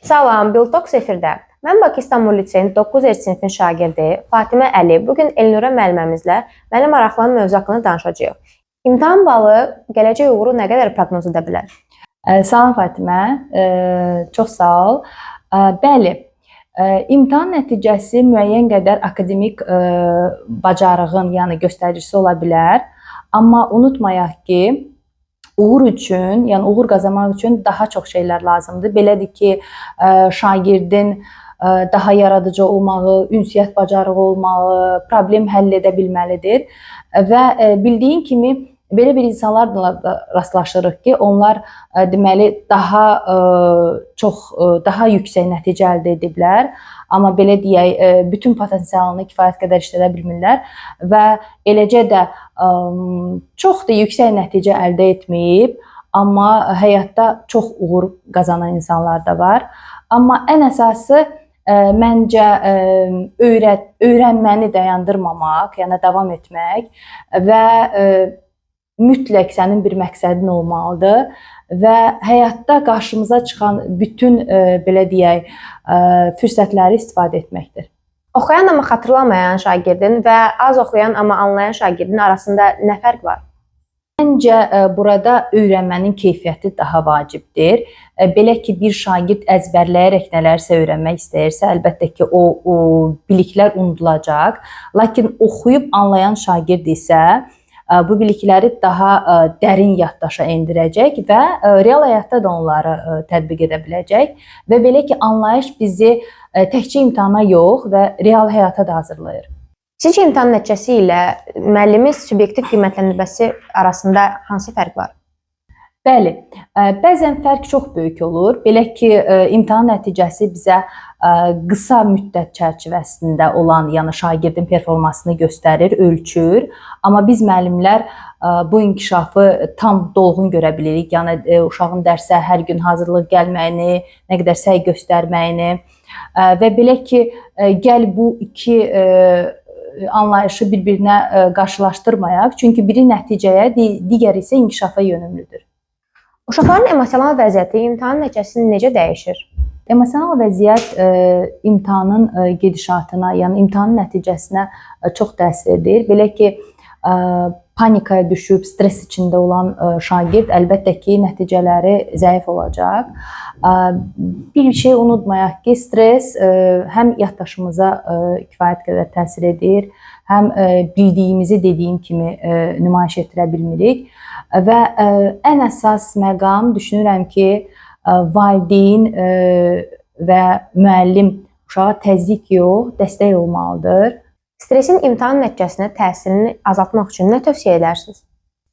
Salam, Biltox efirdə. Mən Bakı İstanbul Liseyinin 9 sinifin şagirdi Fatimə Əli. Bugün Elnura müəlliməmizlə məni maraqlanan mövzu haqqında danışacağıq. İmtahan balı gələcək uğuru nə qədər proqnoz edə bilər? Salam Fatimə, çox sağ ol. Bəli, imtahan nəticəsi müəyyən qədər akademik bacarığın, yəni göstəricisi ola bilər. Amma unutmayaq ki, uğur üçün, yəni uğur qazanmaq üçün daha çox şeylər lazımdır. Belədir ki, şagirdin daha yaradıcı olmağı, ünsiyyət bacarığı olmağı, problem həll edə bilməlidir. Və bildiyin kimi, belə bir insanlarla rastlaşırıq ki, onlar deməli daha yüksək nəticə əldə ediblər. Amma belə deyək, bütün potensialını kifayət qədər işlədə bilmirlər və eləcə də çox da yüksək nəticə əldə etməyib, amma həyatda çox uğur qazanan insanlar da var. Amma ən əsası məncə öyrənməni dayandırmamaq, yəni davam etmək və mütləq sənin bir məqsədin olmalıdır və həyatda qarşımıza çıxan bütün belə deyək fürsətləri istifadə etməkdir. Oxuyan amma xatırlamayan şagirdin və az oxuyan amma anlayan şagirdin arasında nə fərq var? Məncə burada öyrənmənin keyfiyyəti daha vacibdir. Belə ki, bir şagird əzbərləyərək nələrsə öyrənmək istəyirsə, əlbəttə ki, o biliklər unudulacaq. Lakin oxuyub anlayan şagird isə bu bilikləri daha dərin yaddaşa endirəcək və real həyatda da onları tətbiq edə biləcək və belə ki, anlayış bizi təkcə imtahana yox və real həyata da hazırlayır. Sizcə imtahan nəticəsi ilə müəllimin subyektiv qiymətləndirməsi arasında hansı fərq var? Bəli, bəzən fərq çox böyük olur. Belə ki, imtahan nəticəsi bizə qısa müddət çərçivəsində olan, yəni şagirdin performansını göstərir, ölçür. Amma biz müəllimlər bu inkişafı tam dolğun görə bilirik. Yəni uşağın dərsə hər gün hazırlıq gəlməyini, nə qədər səy göstərməyini və belə ki, gəl bu iki anlayışı bir-birinə qarşılaşdırmayaq. Çünki biri nəticəyə, digəri isə inkişafa yönümlüdür. Uşaqların emosional vəziyyəti imtahan nəticəsini necə dəyişir? Emosional vəziyyət imtahanın gedişatına, yəni imtahanın nəticəsinə çox təsir edir. Belə ki, panikaya düşüb, stres içində olan şagird əlbəttə ki, nəticələri zəif olacaq. Bir şey unutmayaq ki, stres həm yaddaşımıza kifayət qədər təsir edir, həm bildiyimizi dediyim kimi nümayiş etdirə bilmirik. Və ən əsas məqam düşünürəm ki, valideyn və müəllim uşağa təzyiq yox, dəstək olmalıdır. Stresin imtahan nəticəsinə təsirini azaltmaq üçün nə tövsiyə edərsiniz?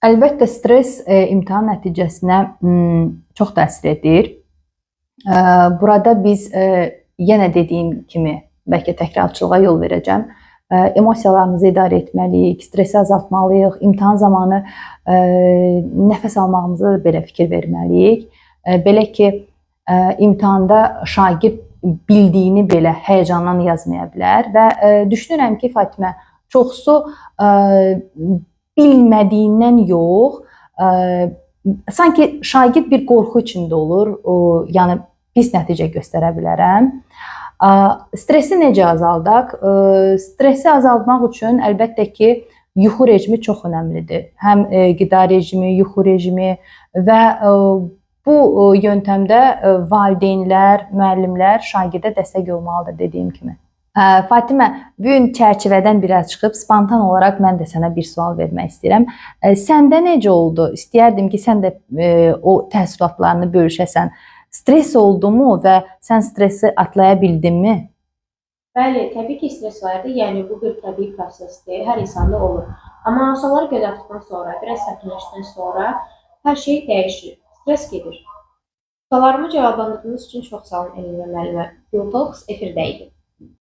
Əlbəttə, stres imtahan nəticəsinə çox təsir edir. Burada biz yenə dediyim kimi, bəlkə təkrarçılığa yol verəcəm, emosiyalarımızı idarə etməliyik, stresi azaltmalıyıq, imtahan zamanı nəfəs almağımıza da belə fikir verməliyik. Belə ki, imtahanda şagird bildiyini belə həyəcandan yazmaya bilər və düşünürəm ki, Fatimə, çoxsu bilmədiyindən yox, sanki şagird bir qorxu içində olur, yəni pis nəticə göstərə bilərəm. Stresi necə azaldaq? Stresi azaltmaq üçün əlbəttə ki, yuxu rejimi çox önəmlidir. Həm qida rejimi, yuxu rejimi və bu yöntəmdə valideynlər, müəllimlər şagirdə dəstək olmalıdır dediyim kimi. Fatimə, bu gün çərçivədən biraz çıxıb, spontan olaraq mən də sənə bir sual vermək istəyirəm. Səndə necə oldu? İstəyərdim ki, sən də o təəssüratlarını bölüşəsən. Stres oldu mu və sən stresi atlaya bildinmi? Bəli, təbii ki, stres vardı. Yəni, bu bir təbii prosesdir. Hər insanda olur. Amma sualları göz atdıqdan sonra, biraz sakinləşdikdən sonra hər şey dəyişir. Stres gedir. Suallarımı cavablandırdığınız üçün çox sağ olun Elnura müəllimə. Biltox efirdə idi.